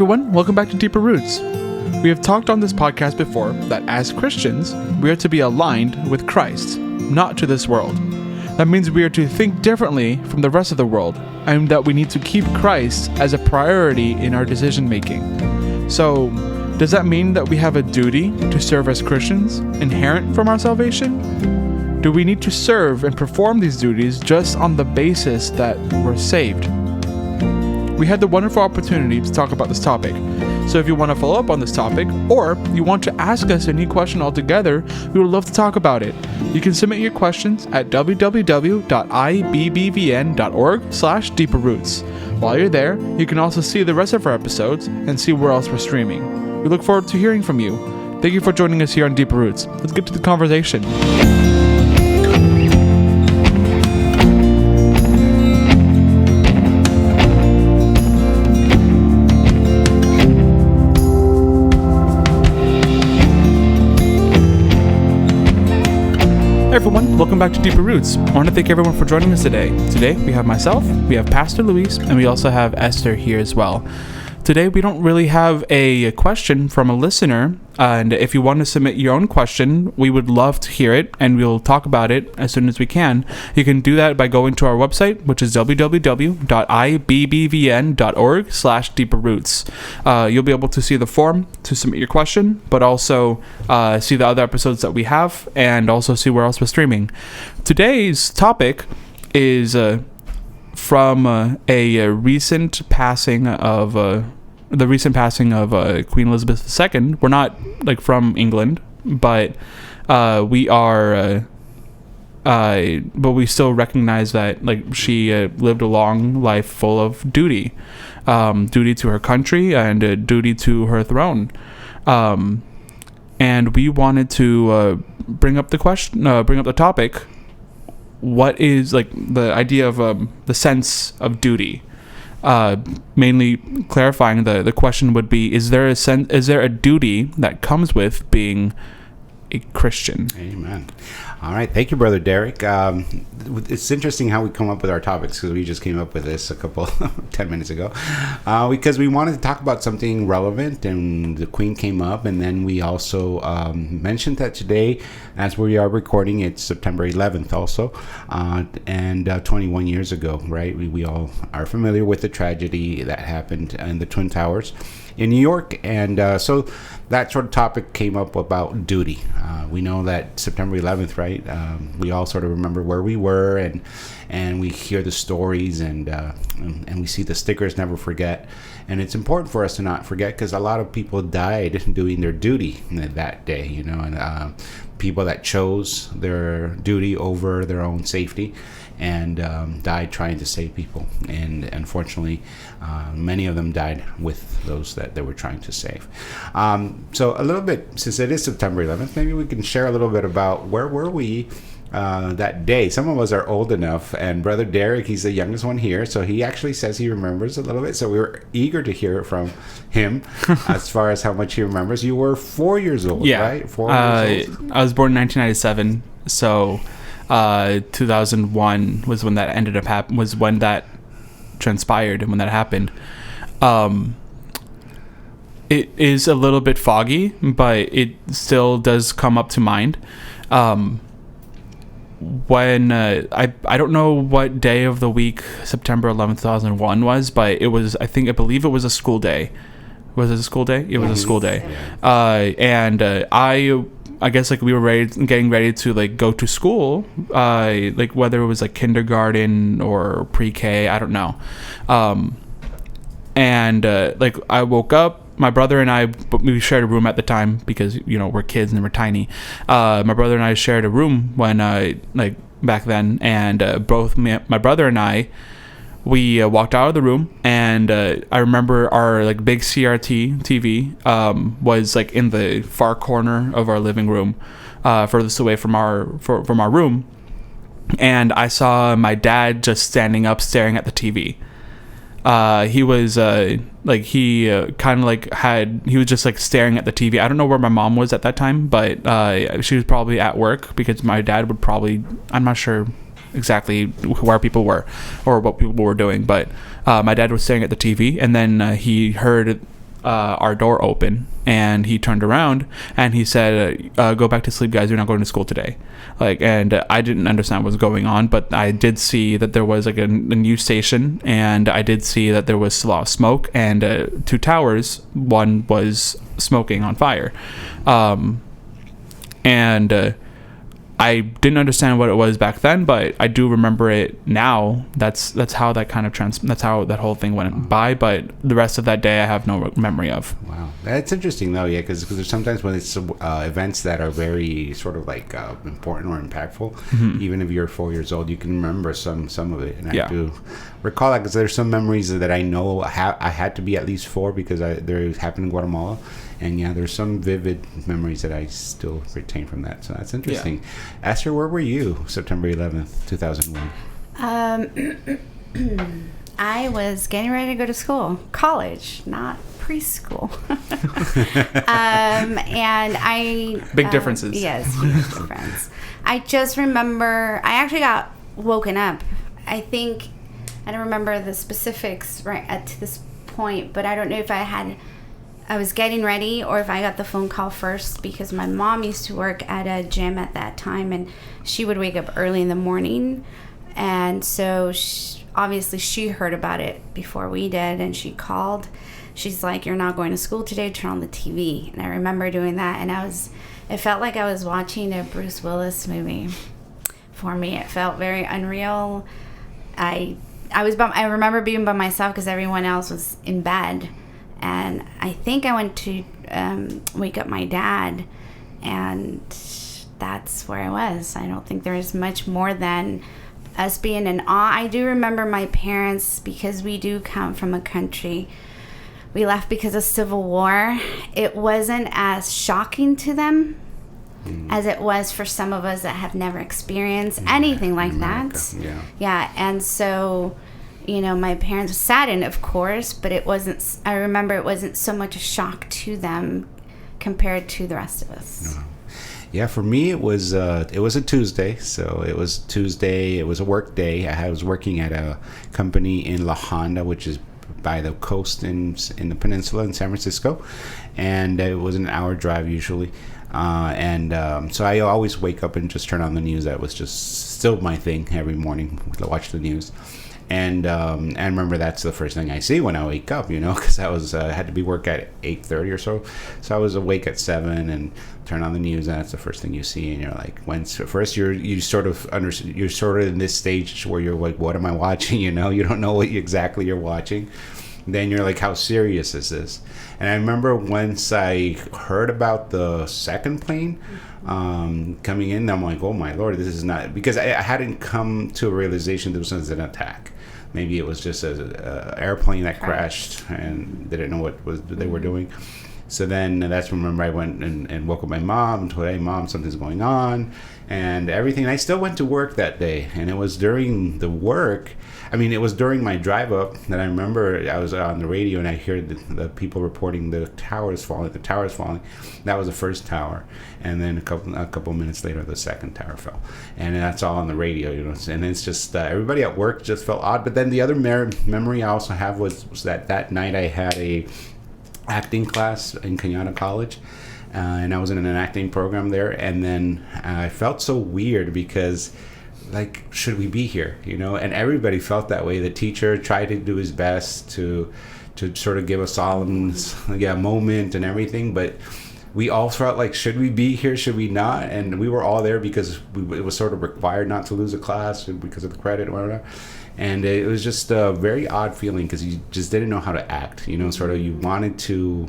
everyone, welcome back to Deeper Roots. We have talked on this podcast before that as Christians, we are to be aligned with Christ, not to this world. That means we are to think differently from the rest of the world, and that we need to keep Christ as a priority in our decision making. So, does that mean that we have a duty to serve as Christians, inherent from our salvation? Do we need to serve and perform these duties just on the basis that we're saved? We had the wonderful opportunity to talk about this topic. So if you want to follow up on this topic, or you want to ask us a new question altogether, we would love to talk about it. You can submit your questions at www.ibbvn.org/deeperroots. While you're there, you can also see the rest of our episodes and see where else we're streaming. We look forward to hearing from you. Thank you for joining us here on Deeper Roots. Let's get to the conversation. Hey everyone, welcome back to Deeper Roots. I want to thank everyone for joining us today. Today we have myself, we have Pastor Luis, and we also have Esther here as well. Today we don't really have a question from a listener, and if you want to submit your own question, we would love to hear it, and we'll talk about it as soon as we can. You can do that by going to our website, which is www.ibbvn.org/deeperroots. You'll be able to see the form to submit your question, but also see the other episodes that we have, and also see where else we're streaming. Today's topic is from a recent passing of Queen Elizabeth II. We're not like from England, but we are. But we still recognize that like she lived a long life full of duty to her country and duty to her throne. And we wanted to bring up the topic. What is like the idea of the sense of duty? Mainly clarifying the question would be: is there a duty that comes with being a Christian? Amen. All right, thank you, Brother Derek. It's interesting how we come up with our topics, because we just came up with this a couple 10 minutes ago, because we wanted to talk about something relevant, and the Queen came up, and then we also mentioned that today, as we are recording, it's September 11th also, and 21 years ago, right? We all are familiar with the tragedy that happened in the Twin Towers in New York, and so that sort of topic came up about duty. We know that September 11th, right? We all sort of remember where we were, and we hear the stories, and we see the stickers "Never Forget," and it's important for us to not forget, because a lot of people died doing their duty that day, you know, and people that chose their duty over their own safety, and died trying to save people, and unfortunately many of them died with those that they were trying to save. So a little bit, since it is September 11th, maybe we can share a little bit about where were we that day. Some of us are old enough, and Brother Derek, he's the youngest one here, so he actually says he remembers a little bit, so we were eager to hear it from him as far as how much he remembers. You were 4 years old, right? 4 years old. I was born in 1997, so 2001 was when that ended up was when that transpired and when that happened. It is a little bit foggy, but it still does come up to mind. When I don't know what day of the week September 11th 2001 was, but it was, I believe it was a school day. Was it a school day? It was a school day. And I guess like we were getting ready to like go to school, like whether it was like kindergarten or pre-K, I don't know. And like I woke up, my brother and I, we shared a room at the time because, you know, we're kids and we're tiny. My brother and I shared a room when like back then, and both my brother and I, we walked out of the room, and I remember our like big CRT TV was like in the far corner of our living room, furthest away from our room, and I saw my dad just standing up staring at the TV. He was like he was just like staring at the TV. I don't know where my mom was at that time, but she was probably at work, because my dad would probably, I'm not sure exactly where people were or what people were doing, but my dad was staring at the TV, and then he heard our door open, and he turned around and he said, "Go back to sleep, guys. You're not going to school today." And I didn't understand what was going on, but I did see that there was like a news station, and I did see that there was a lot of smoke, and 2 towers. One was smoking on fire, and I didn't understand what it was back then, but I do remember it now. That's how that kind of that's how that whole thing went by. But the rest of that day, I have no memory of. Wow, that's interesting though. Yeah, because there's sometimes when it's events that are very sort of like important or impactful. Mm-hmm. Even if you're 4 years old, you can remember some of it. And Yeah. I do recall that because there's some memories that I know I had to be at least 4 because there happened in Guatemala. And yeah, there's some vivid memories that I still retain from that. So that's interesting. Yeah. Esther, where were you September 11th, 2001? I was getting ready to go to school, college, not preschool. And I... Big differences. Yes, huge difference. I just remember, I actually got woken up. I don't remember the specifics right at this point, but I don't know if I was getting ready or if I got the phone call first, because my mom used to work at a gym at that time, and she would wake up early in the morning. And so obviously she heard about it before we did, and she called. She's like, "You're not going to school today, turn on the TV." And I remember doing that, and it felt like I was watching a Bruce Willis movie. For me, it felt very unreal. I remember being by myself because everyone else was in bed. And I think I went to wake up my dad, and that's where I was. I don't think there was much more than us being in awe. I do remember my parents, because we do come from a country, we left because of Civil War. It wasn't as shocking to them as it was for some of us that have never experienced anything like America. that. Yeah, and so... my parents were saddened, of course, but I remember it wasn't so much a shock to them compared to the rest of us. No. Yeah, for me, it was a Tuesday. So it was Tuesday. It was a work day. I was working at a company in La Honda, which is by the coast in the peninsula in San Francisco. And it was an hour drive usually. So I always wake up and just turn on the news. That was just still my thing every morning, to watch the news. And remember, that's the first thing I see when I wake up, because I had to be work at 8:30 or so. So I was awake at 7 and turn on the news, and that's the first thing you see. And you're like, first you're sort of in this stage where you're like, what am I watching? You don't know what exactly you're watching. Then you're like, how serious is this? And I remember once I heard about the second plane coming in, I'm like, oh my Lord, this is not, because I hadn't come to a realization this was an attack. Maybe it was just an airplane that crashed and they didn't know what they were doing. So then that's when, remember, I went and woke up my mom and told, hey, Mom, something's going on and everything. I still went to work that day, and it was during the work. It was during my drive up that I remember I was on the radio and I heard the people reporting the towers falling. That was the first tower. And then a couple minutes later, the second tower fell. And that's all on the radio, And it's just everybody at work just felt odd. But then the other memory I also have was that night I had a acting class in Cañada College. And I was in an acting program there. And then I felt so weird because... like, should we be here? And everybody felt that way. The teacher tried to do his best to sort of give a solemn moment and everything, but we all felt like, should we be here? Should we not? And we were all there because it was sort of required not to lose a class because of the credit or whatever. And it was just a very odd feeling because you just didn't know how to act. Sort of you wanted to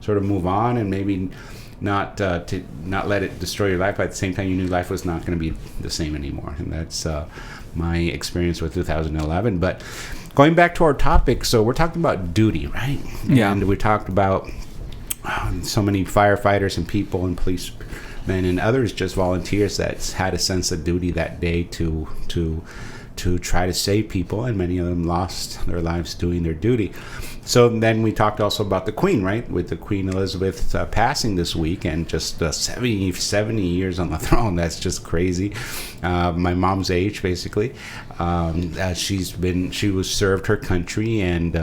sort of move on and maybe not let it destroy your life, but at the same time you knew life was not going to be the same anymore. And that's my experience with 2011. But going back to our topic, so we're talking about duty, right? Yeah. And we talked about so many firefighters and people and policemen and others, just volunteers that had a sense of duty that day to to try to save people, and many of them lost their lives doing their duty. So then we talked also about the Queen, right? With the Queen Elizabeth passing this week, and just 70 years on the throne. That's just crazy. My mom's age, basically. She was served her country, and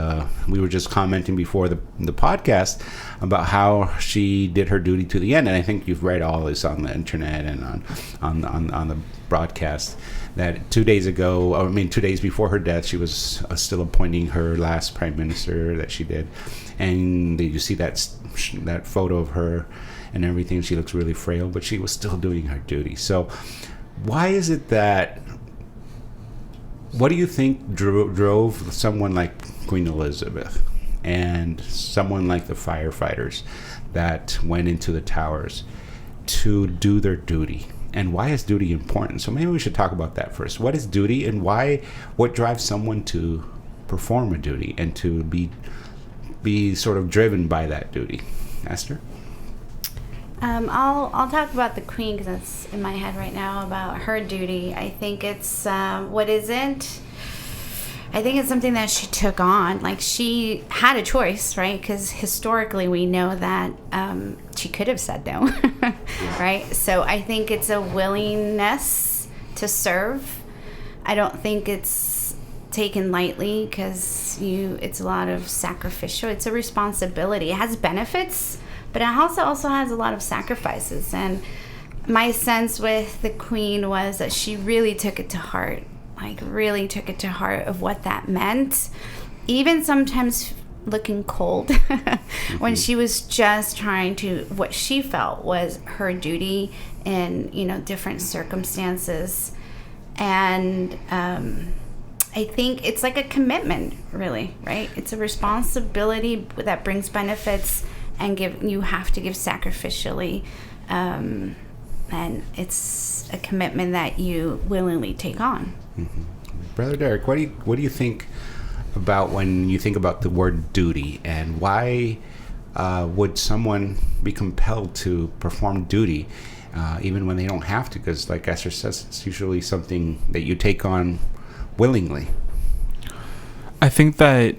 we were just commenting before the podcast about how she did her duty to the end. And I think you've read all this on the internet and on the broadcast, that 2 days before her death, she was still appointing her last prime minister that she did. And you see that photo of her and everything. She looks really frail, but she was still doing her duty. So why is it that, what do you think drove someone like Queen Elizabeth and someone like the firefighters that went into the towers to do their duty? And why is duty important? So maybe we should talk about that first. What is duty, and what drives someone to perform a duty and to be sort of driven by that duty? Esther? I'll talk about the Queen because that's in my head right now, about her duty. I think it's I think it's something that she took on. Like, she had a choice, right? Because historically we know that she could have said no, right? So I think it's a willingness to serve. I don't think it's taken lightly, because it's a lot of sacrificial. It's a responsibility. It has benefits, but it also has a lot of sacrifices. And my sense with the Queen was that she really took it to heart. Really took it to heart of what that meant, even sometimes looking cold when she was just trying to, what she felt was her duty in different circumstances. And I think it's like a commitment, really, right? It's a responsibility that brings benefits, and you have to give sacrificially, and it's a commitment that you willingly take on. Mm-hmm. Brother Derek, what do you think about when you think about the word duty, and why would someone be compelled to perform duty even when they don't have to? Because, like Esther says, it's usually something that you take on willingly. I think there's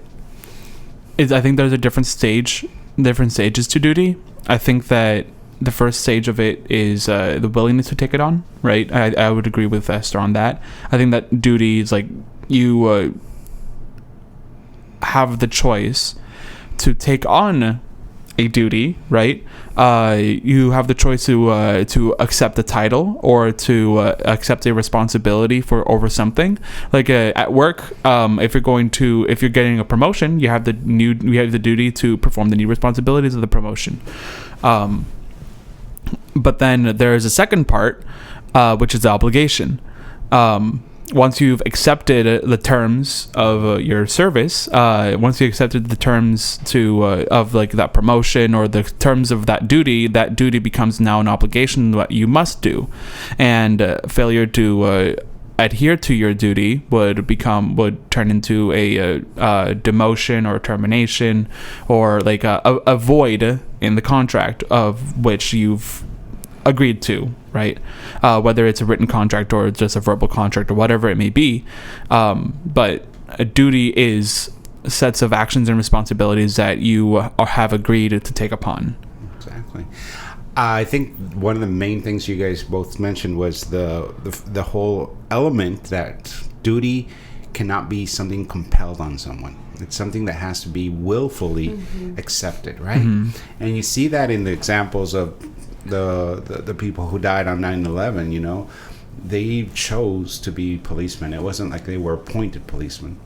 a different stages to duty. I think that the first stage of it is the willingness to take it on, right? I would agree with Esther on that. I think that duty is like you have the choice to take on a duty, right? You have the choice to accept the title, or to accept a responsibility over something. Like at work, if you're getting a promotion, you have the duty to perform the new responsibilities of the promotion. But then there is a second part, which is the obligation. Once you've accepted the terms of your service, once you accepted the terms of like that promotion, or the terms of that duty becomes now an obligation that you must do. And failure to adhere to your duty would turn into a demotion or termination, or like a void in the contract of which you've agreed to, right? Whether it's a written contract or just a verbal contract or whatever it may be. But a duty is sets of actions and responsibilities that you have agreed to take upon. Exactly. I think one of the main things you guys both mentioned was the whole element that duty cannot be something compelled on someone. It's something that has to be willfully accepted, right? Mm-hmm. And you see that in the examples of the people who died on 9/11. They chose to be policemen. It wasn't like they were appointed policemen.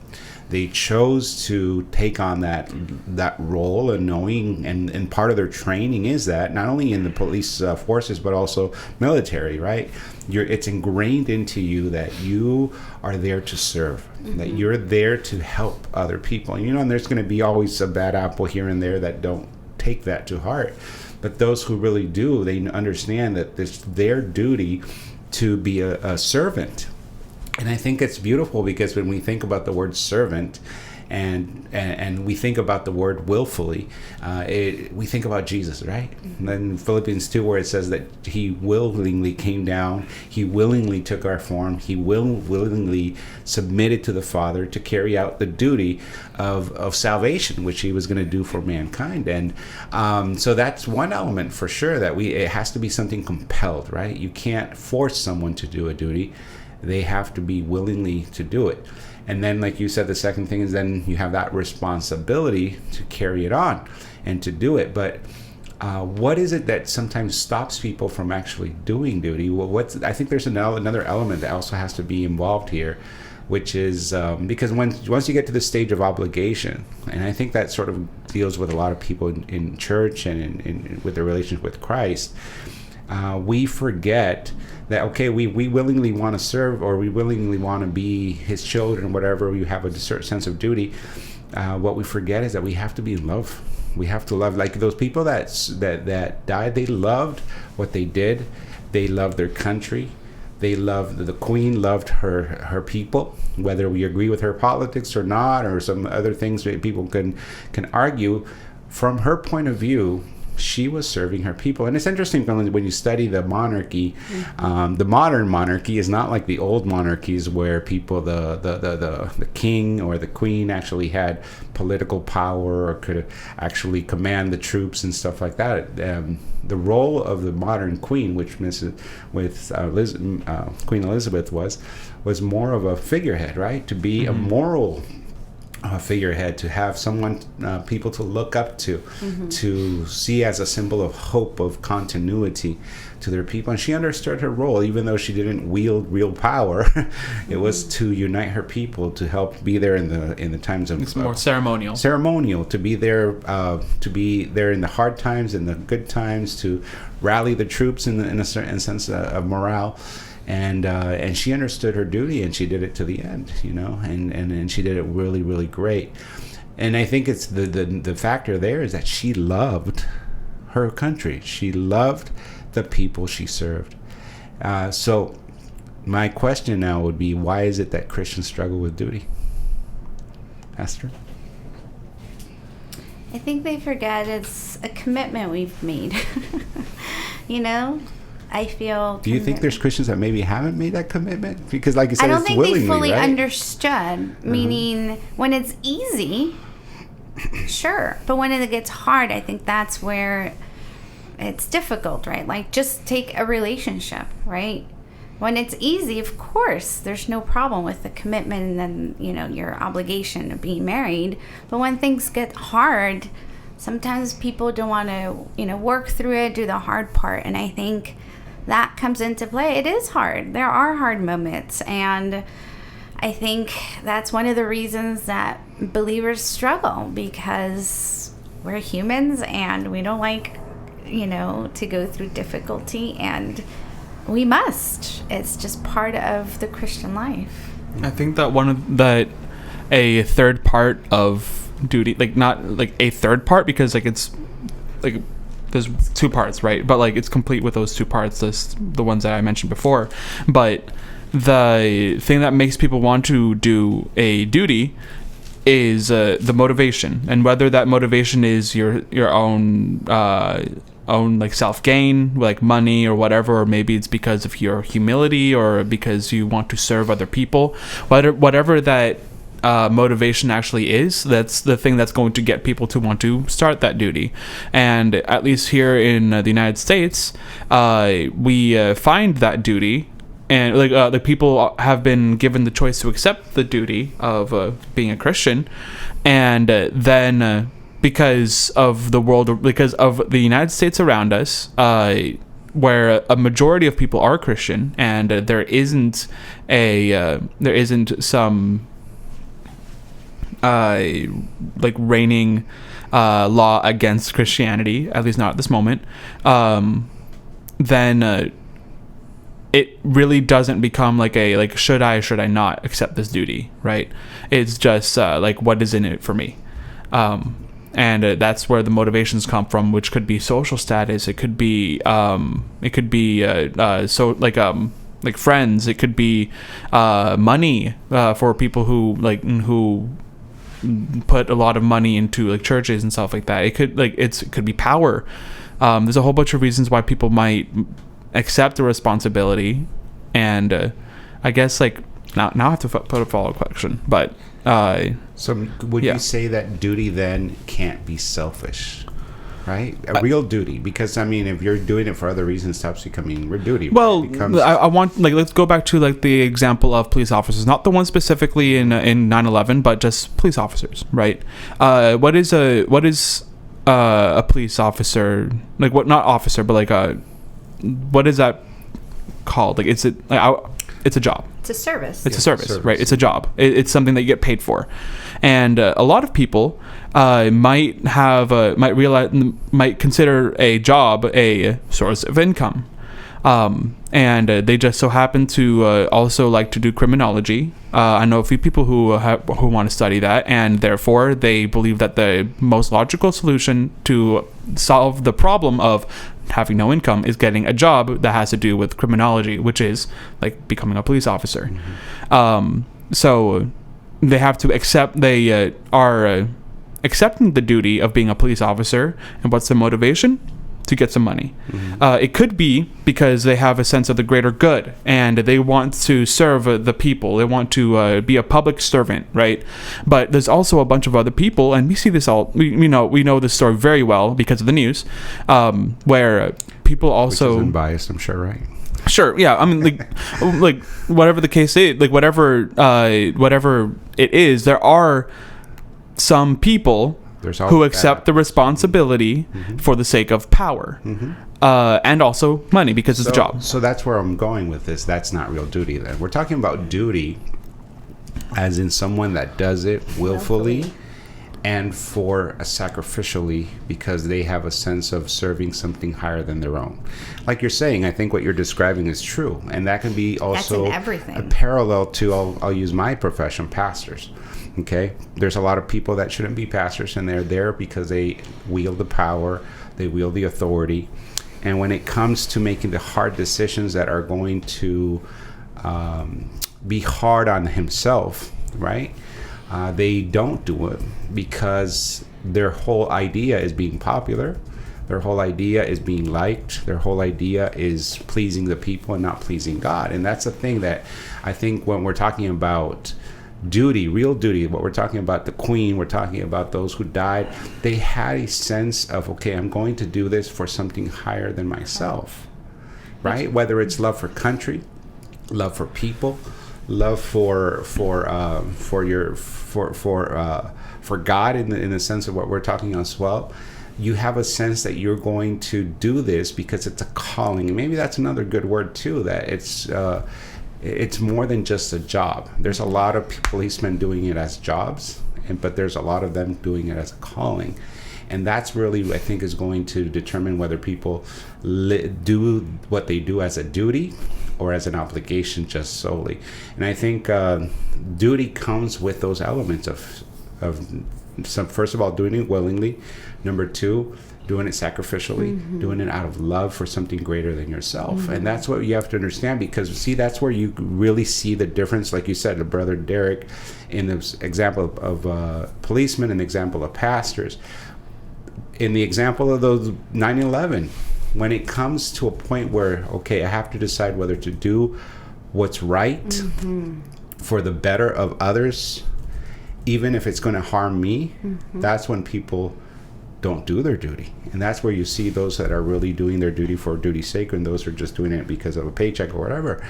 They chose to take on that role, and knowing, and part of their training is that not only in the police forces but also military, right? It's ingrained into you that you are there to serve, that you're there to help other people. And there's going to be always a bad apple here and there that don't take that to heart. But those who really do, they understand that it's their duty to be a servant. And I think it's beautiful, because when we think about the word servant, and we think about the word willfully, we think about Jesus, right? And then Philippians 2, where it says that he willingly came down, he willingly took our form, he willingly submitted to the Father to carry out the duty of salvation, which he was going to do for mankind. And so that's one element for sure, that it has to be something compelled, right? You can't force someone to do a duty. They have to be willingly to do it. And then, like you said, the second thing is then you have that responsibility to carry it on and to do it. But what is it that sometimes stops people from actually doing duty? Well, I think there's another element that also has to be involved here, which is because once you get to the stage of obligation, and I think that sort of deals with a lot of people in church and in with their relationship with Christ, we forget that, okay, we willingly want to serve, or we willingly want to be his children, whatever, we have a certain sense of duty. What we forget is that we have to be in love. We have to love, like those people that died. They loved what they did. They loved their country. They loved, the queen loved her people, whether we agree with her politics or not, or some other things that people can argue. From her point of view, she was serving her people. And it's interesting when you study the monarchy. The modern monarchy is not like the old monarchies where people, the king or the queen actually had political power or could actually command the troops and stuff like that. The role of the modern queen, which Queen Elizabeth was more of a figurehead, right? To be a moral figurehead, to have someone, people to look up to see as a symbol of hope, of continuity to their people. And she understood her role, even though she didn't wield real power. It was to unite her people, to help be there in the times of, it's more ceremonial, to be there in the hard times and the good times, to rally the troops in a certain sense of morale. And she understood her duty, and she did it to the end, and she did it really, really great. And I think it's the factor there is that she loved her country. She loved the people she served. So my question now would be, why is it that Christians struggle with duty? Esther? I think they forget it's a commitment we've made. I feel. Do you think there's Christians that maybe haven't made that commitment? Because, like you said, I don't it's think willingly, they fully right? understood. Meaning, when it's easy, sure, but when it gets hard, I think that's where it's difficult, right? Like, just take a relationship, right? When it's easy, of course, there's no problem with the commitment and then your obligation of being married. But when things get hard, sometimes people don't want to work through it, do the hard part, and I think that comes into play. It is hard. There are hard moments, and I think that's one of the reasons that believers struggle, because we're humans and we don't like to go through difficulty, and we must. It's just part of the Christian life. I think that a third part of duty, like not like a third part, because like it's like there's two parts, right? But like it's complete with those two parts, the ones that I mentioned before. But the thing that makes people want to do a duty is the motivation, and whether that motivation is your own like self-gain, like money or whatever, or maybe it's because of your humility or because you want to serve other people, whatever that motivation actually is, that's the thing that's going to get people to want to start that duty. And at least here in the United States, we find that duty, and the people have been given the choice to accept the duty of being a Christian, and then because of the world, because of the United States around us, where a majority of people are Christian, and there isn't some like reigning law against Christianity, at least not at this moment, then it really doesn't become like should I not accept this duty, right? It's just like, what is in it for me? And that's where the motivations come from, which could be social status. It could be so like friends. It could be money for people who put a lot of money into like churches and stuff like that. It could be power. There's a whole bunch of reasons why people might accept the responsibility, and I guess like now I have to put a follow-up question, but so would yeah. you say that duty then can't be selfish? Right, a real duty, because I mean, if you're doing it for other reasons, it stops becoming real duty. Well, it becomes, I want like let's go back to like the example of police officers, not the one specifically in 9/11, but just police officers, right? What is a police officer like? What not officer, but like what is that called? Like it's a job. It's a service. It's a service, right? It's a job. It's something that you get paid for, and a lot of people might consider a job a source of income, and they just so happen to also like to do criminology. I know a few people who want to study that, and therefore they believe that the most logical solution to solve the problem of having no income is getting a job that has to do with criminology, which is like becoming a police officer. So they have to accept they are accepting the duty of being a police officer. And what's the motivation? To get some money. It could be because they have a sense of the greater good and they want to serve the people. They want to be a public servant, right? But there's also a bunch of other people, and we see this all. We know this story very well because of the news, where people also which is unbiased, I'm sure, right? Sure, yeah. I mean, like whatever the case is, like whatever it is, there are some people who accept the responsibility for the sake of power, and also money because it's a job. So that's where I'm going with this. That's not real duty then. We're talking about duty as in someone that does it willfully and for a sacrificially because they have a sense of serving something higher than their own. Like you're saying, I think what you're describing is true. And that can be also a parallel to, I'll use my profession, pastors. Okay, there's a lot of people that shouldn't be pastors, and they're there because they wield the power, they wield the authority, and when it comes to making the hard decisions that are going to be hard on himself, right? They don't do it because their whole idea is being popular. Their whole idea is being liked. Their whole idea is pleasing the people and not pleasing God. And that's the thing that I think when we're talking about duty, real duty, what we're talking about, the Queen, we're talking about those who died, they had a sense of, okay, I'm going to do this for something higher than myself, right? Whether it's love for country, love for people, love for God in the sense of what we're talking as well. You have a sense that you're going to do this because it's a calling, and maybe that's another good word too. That it's more than just a job. There's a lot of policemen doing it as jobs, but there's a lot of them doing it as a calling. And that's really, I think, is going to determine whether people do what they do as a duty or as an obligation just solely. And I think duty comes with those elements of some, first of all, doing it willingly. Number two, doing it sacrificially, doing it out of love for something greater than yourself. And that's what you have to understand, because see, that's where you really see the difference. Like you said, the brother Derek, in this example of policemen, an example of pastors, in the example of those 9/11, when it comes to a point where, okay, I have to decide whether to do what's right for the better of others, even if it's going to harm me, that's when people don't do their duty. And that's where you see those that are really doing their duty for duty's sake, and those who are just doing it because of a paycheck or whatever.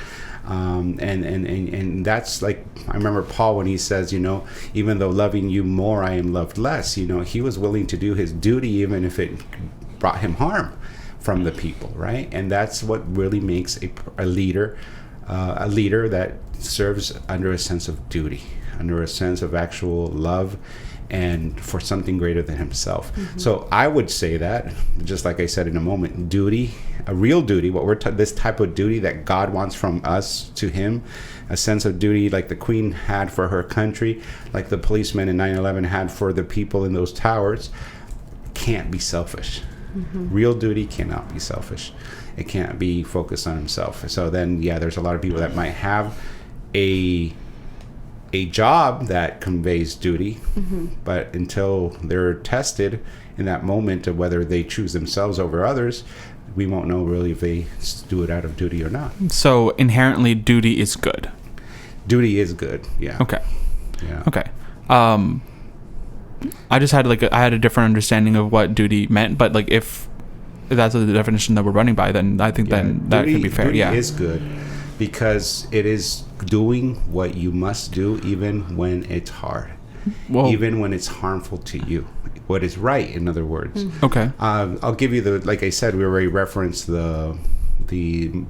And that's like, I remember Paul when he says, even though loving you more, I am loved less. He was willing to do his duty even if it brought him harm from the people, right? And that's what really makes a leader that serves under a sense of duty, under a sense of actual love, and for something greater than himself. So I would say that, just like I said in a moment, duty, a real duty, this type of duty that God wants from us to him, a sense of duty like the Queen had for her country, like the policemen in 9/11 had for the people in those towers, can't be selfish. Real duty cannot be selfish. It can't be focused on himself. So then, there's a lot of people that might have a a job that conveys duty, but until they're tested in that moment of whether they choose themselves over others, we won't know really if they do it out of duty or not. So inherently, duty is good. Duty is good. Yeah. Okay. Yeah. Okay. I just had I had a different understanding of what duty meant, but like if that's the definition that we're running by, then I think then that could be fair. Duty Yeah. is good because it is doing what you must do even when it's hard, even when it's harmful to you. What is right, in other words. Okay. I'll give you like I said, we already referenced the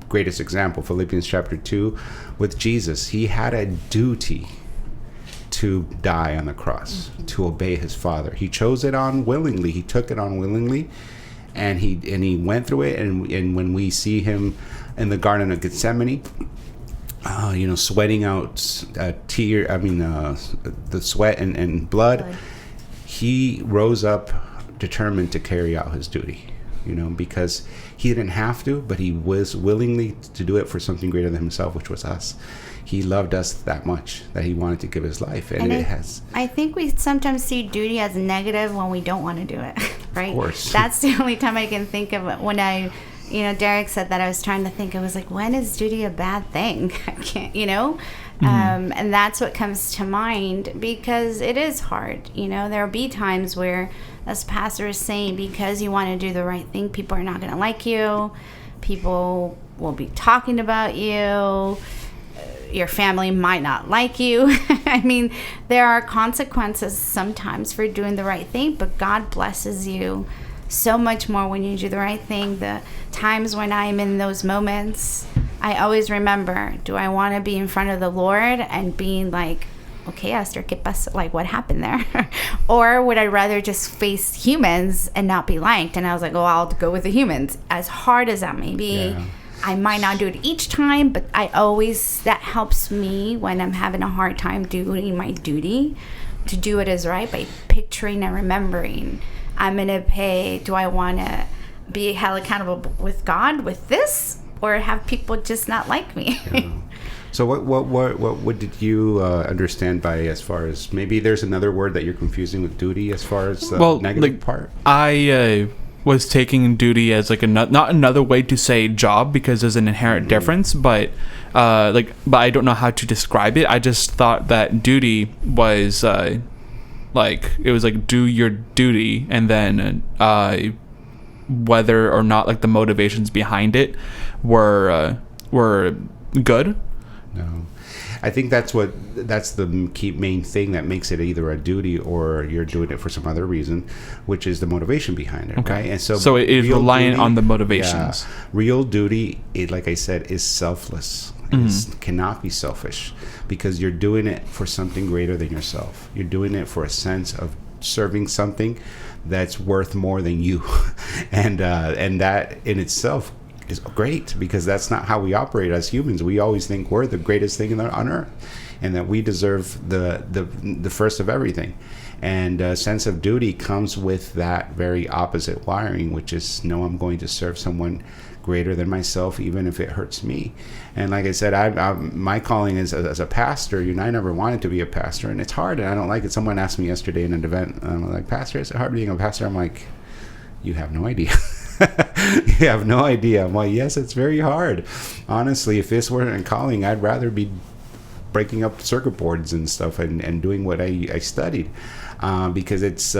greatest example, Philippians chapter 2, with Jesus. He had a duty to die on the cross, to obey his Father. He chose it unwillingly. He took it unwillingly, and he went through it. And when we see him in the Garden of Gethsemane, sweating out the sweat and blood, he rose up determined to carry out his duty. Because he didn't have to, but he was willingly to do it for something greater than himself, which was us. He loved us that much that he wanted to give his life, and I think we sometimes see duty as negative when we don't want to do it, right? Of course. That's the only time I can think of it. When Derek said that, I was trying to think. I was like, when is duty a bad thing? I can't, and that's what comes to mind, because it is hard. There'll be times where, as pastor is saying, because you want to do the right thing, people are not going to like you. People will be talking about you. Your family might not like you. I mean, there are consequences sometimes for doing the right thing, but God blesses you so much more when you do the right thing. The times when I'm in those moments, I always remember, do I want to be in front of the Lord and being like, okay, Esther, ¿qué pasó? Like, what happened there? Or would I rather just face humans and not be liked? And I was like, oh, I'll go with the humans. As hard as that may be, Yeah. I might not do it each time, but that helps me when I'm having a hard time doing my duty, to do it as right by picturing and remembering. I'm going to do I want to be held accountable with God with this, or have people just not like me? Yeah. So what did you understand by, as far as, maybe there's another word that you're confusing with duty as far as the negative part? I was taking duty as not another way to say job, because there's an inherent difference, but I don't know how to describe it. I just thought that duty was it was like, do your duty, and then whether or not the motivations behind it were good. No, I think that's the main thing that makes it either a duty or you're doing it for some other reason, which is the motivation behind it. Okay. Right? And so it is reliant on the motivations. Yeah, real duty, like I said, is selfless. It cannot be selfish, because you're doing it for something greater than yourself. You're doing it for a sense of serving something that's worth more than you, and that in itself is great, because that's not how we operate as humans. We always think we're the greatest thing on earth, and that we deserve the first of everything. And a sense of duty comes with that very opposite wiring, which is, no, I'm going to serve someone greater than myself, even if it hurts me. And like I said, my calling is as a pastor. I never wanted to be a pastor, and it's hard, and I don't like it. Someone asked me yesterday in an event, I'm like, pastor, is it hard being a pastor? I'm like, you have no idea. You have no idea. I'm like, yes, it's very hard. Honestly, if this weren't a calling, I'd rather be breaking up circuit boards and stuff and doing what I studied, because it's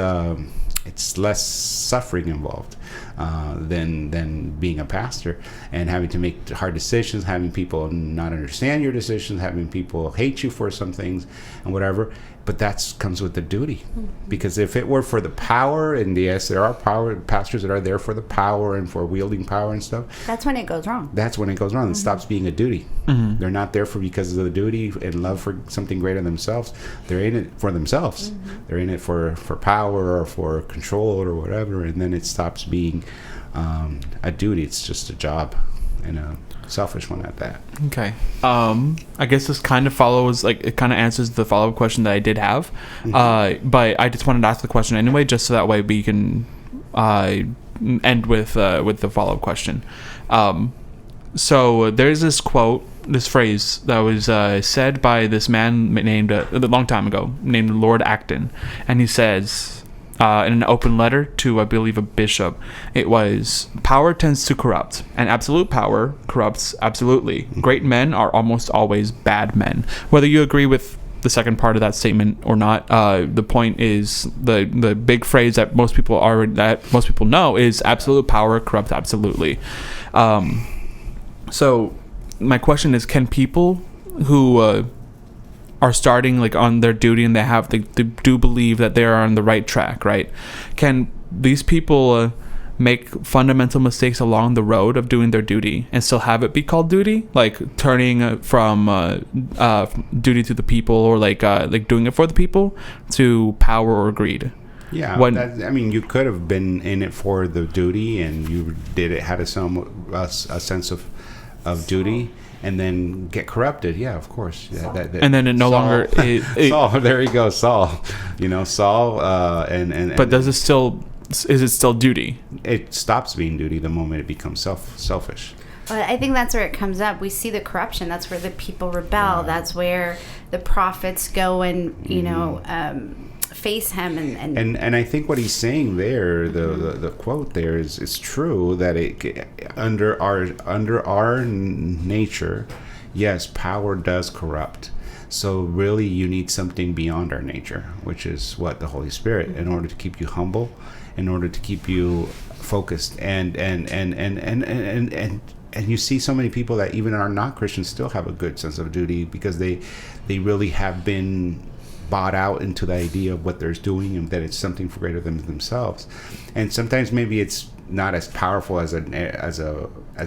less suffering involved than being a pastor, and having to make hard decisions, having people not understand your decisions, having people hate you for some things and whatever. But that comes with the duty, because if it were for the power, and yes, there are pastors that are there for the power and for wielding power and stuff. That's when it goes wrong. That's when it goes wrong. It stops being a duty. They're not there because of the duty and love for something greater than themselves. They're in it for themselves. They're in it for power or for control or whatever, and then it stops being a duty. It's just a job, and a selfish one at that. Okay. I guess this kind of follows, it kind of answers the follow-up question that I did have. But I just wanted to ask the question anyway, just so that way we can end with the follow-up question. So there's this quote, this phrase that was said by this man named a long time ago, named Lord Acton, and he says in an open letter to, I believe, a bishop, it was, "Power tends to corrupt, and absolute power corrupts absolutely. Great men are almost always bad men." Whether you agree with the second part of that statement or not, the point is the big phrase that most people know is absolute power corrupts absolutely. So my question is, can people who are starting like on their duty and they do believe that they are on the right track, right? Can these people make fundamental mistakes along the road of doing their duty and still have it be called duty, like turning from duty to the people, or like doing it for the people, to power or greed? Yeah, I mean, you could have been in it for the duty, and you had a sense of duty, and then get corrupted. Yeah, of course. Yeah, and then it no longer. Saul, there you go, Saul. Saul, and. But does it still? Is it still duty? It stops being duty the moment it becomes selfish. Well, I think that's where it comes up. We see the corruption. That's where the people rebel. That's where the prophets go and face him and I think what he's saying there, the quote there is true, that it under our nature, yes, power does corrupt. So really, you need something beyond our nature, which is what? The Holy Spirit, in order to keep you humble, in order to keep you focused, and you see so many people that even are not Christians still have a good sense of duty, because they really have been bought out into the idea of what they're doing, and that it's something greater than themselves. And sometimes maybe it's not as powerful as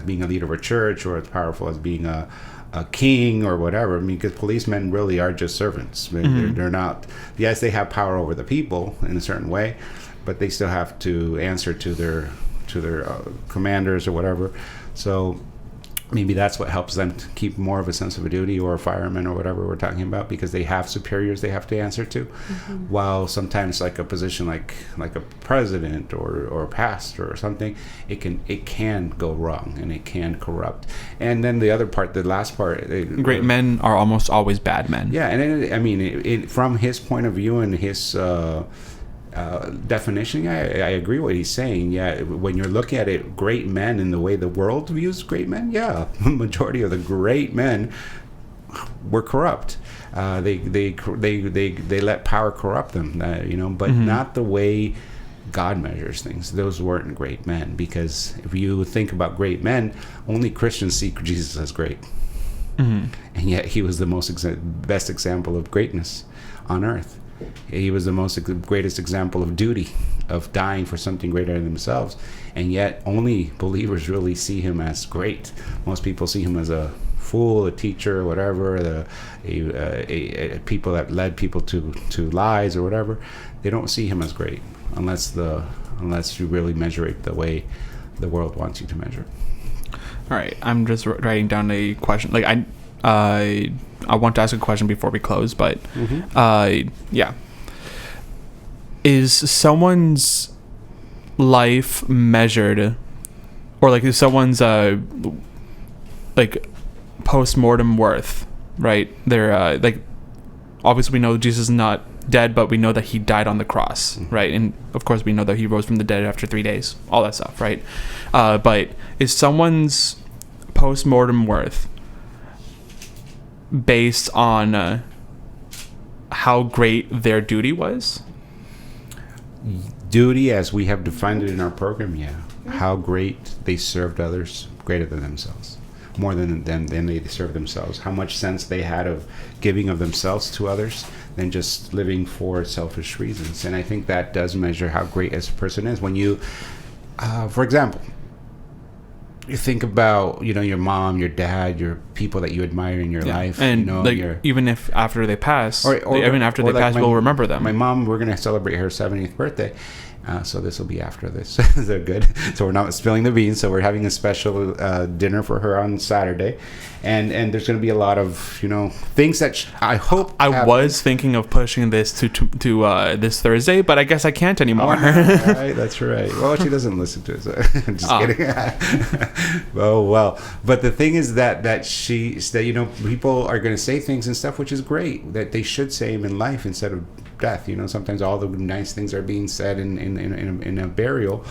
being a leader of a church, or as powerful as being a king or whatever. I mean, because policemen really are just servants. They're not. Yes, they have power over the people in a certain way, but they still have to answer to their commanders or whatever. So maybe that's what helps them to keep more of a sense of a duty, or a fireman or whatever we're talking about, because they have superiors they have to answer to. While sometimes, like a position like a president or a pastor or something, it can go wrong, and it can corrupt. And then the other part, the last part, great men are almost always bad men. Yeah, and from his point of view and his definition, I agree what he's saying. Yeah, when you're looking at it, great men in the way the world views great men, yeah, majority of the great men were corrupt. They let power corrupt them, but not the way God measures things. Those weren't great men, because if you think about great men, only Christians see Jesus as great, and yet he was the best example of greatness on earth. He was the greatest example of duty, of dying for something greater than themselves, and yet only believers really see him as great. Most people see him as a fool, a teacher, whatever, a people that led people to lies or whatever. They don't see him as great unless you really measure it the way the world wants you to measure. All right, I'm just writing down a question. Like I want to ask a question before we close, but yeah. Is someone's life measured, or like is someone's like post-mortem worth, right? They're like, obviously we know Jesus is not dead, but we know that he died on the cross, right? And of course we know that he rose from the dead after 3 days, all that stuff, right? But is someone's post-mortem worth based on how great their duty was? Duty, as we have defined it in our program, yeah. How great they served others, greater than themselves, more than they served themselves. How much sense they had of giving of themselves to others than just living for selfish reasons. And I think that does measure how great a person is. When you, for example, you think about your mom, your dad, your people that you admire in your life, and you know, like even if after they pass, even after they like pass, we'll remember them. My mom, we're gonna celebrate her 70th birthday. So this will be after this. They're good. So we're not spilling the beans. So we're having a special dinner for her on Saturday, and there's going to be a lot of things that I hope. I was thinking of pushing this to this Thursday, but I guess I can't anymore. Right, that's right. Well, she doesn't listen to it. So just kidding. Oh well, but the thing is that people are going to say things and stuff, which is great that they should say them in life instead of death. Sometimes all the nice things are being said in a burial,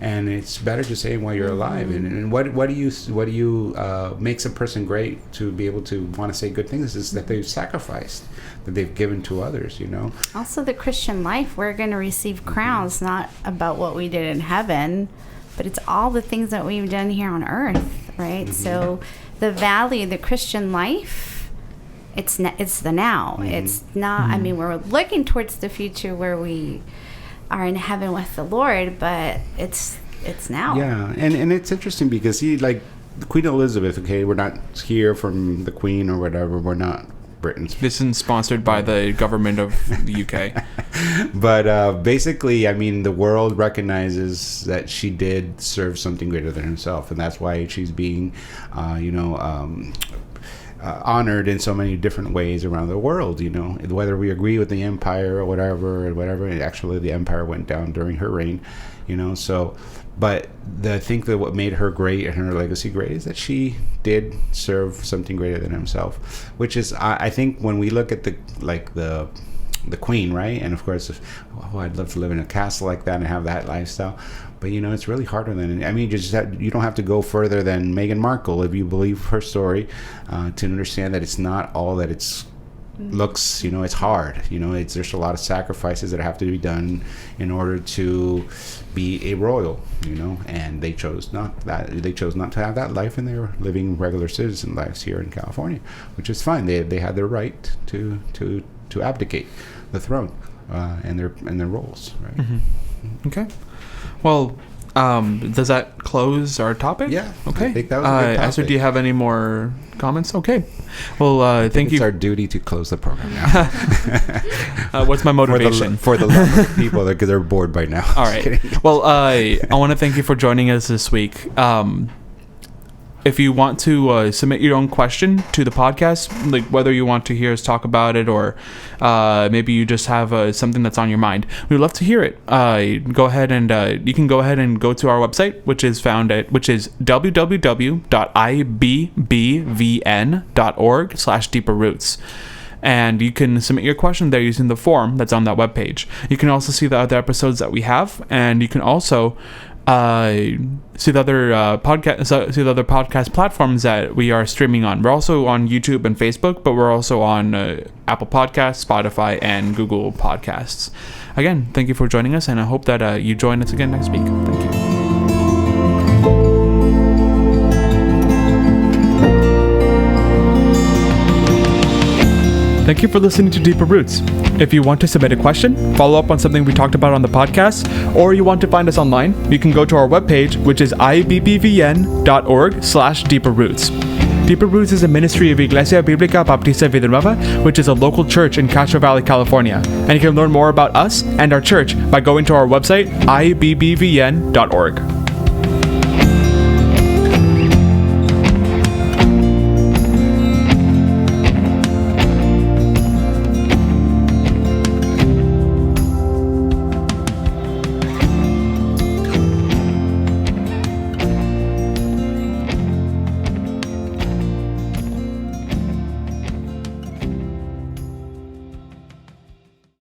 and it's better to say them while you're alive. And what do you makes a person great to be able to want to say good things is that they've sacrificed, that they've given to others. Also, the Christian life, we're going to receive crowns, not about what we did in heaven, but it's all the things that we've done here on earth, right? So the value, the Christian life, it's the now. It's not. I mean, we're looking towards the future where we are in heaven with the Lord, but it's now. Yeah, and it's interesting because like Queen Elizabeth. Okay, we're not here from the Queen or whatever. We're not Britain's. This is sponsored by the government of the UK. But basically, I mean, the world recognizes that she did serve something greater than herself, and that's why she's being, honored in so many different ways around the world. Whether we agree with the empire or whatever, actually the empire went down during her reign. So, but I think that what made her great and her legacy great is that she did serve something greater than himself, which is I think when we look at the Queen, right? And of course, I'd love to live in a castle like that and have that lifestyle. But it's really harder than. I mean, you don't have to go further than Meghan Markle if you believe her story to understand that it's not all that it's looks. It's hard. There's a lot of sacrifices that have to be done in order to be a royal. And they chose not that. They chose not to have that life, and they were living regular citizen lives here in California, which is fine. They had their right to abdicate the throne and their roles. Right. Mm-hmm. Okay. Well, does that close our topic? Yeah. Okay. I think that was a good topic. Esther, do you have any more comments? Okay. Well, thank you. It's our duty to close the program now. What's my motivation? For the love of the people, because they're bored by now. All right. Well, I want to thank you for joining us this week. If you want to submit your own question to the podcast, like whether you want to hear us talk about it or maybe you just have something that's on your mind, we'd love to hear it. Go ahead and you can go ahead and go to our website, which is www.ibbvn.org/deeperroots. And you can submit your question there using the form that's on that webpage. You can also see the other episodes that we have, and you can also see the other podcast platforms that we are streaming on. We're also on YouTube and Facebook, but we're also on Apple Podcasts, Spotify, and Google Podcasts. Again, thank you for joining us, and I hope that you join us again next week. Thank you. Thank you for listening to Deeper Roots. If you want to submit a question, follow up on something we talked about on the podcast, or you want to find us online, you can go to our webpage, which is ibbvn.org/deeperroots. Deeper Roots is a ministry of Iglesia Bíblica Baptista Vida Nueva, which is a local church in Castro Valley, California. And you can learn more about us and our church by going to our website, ibbvn.org.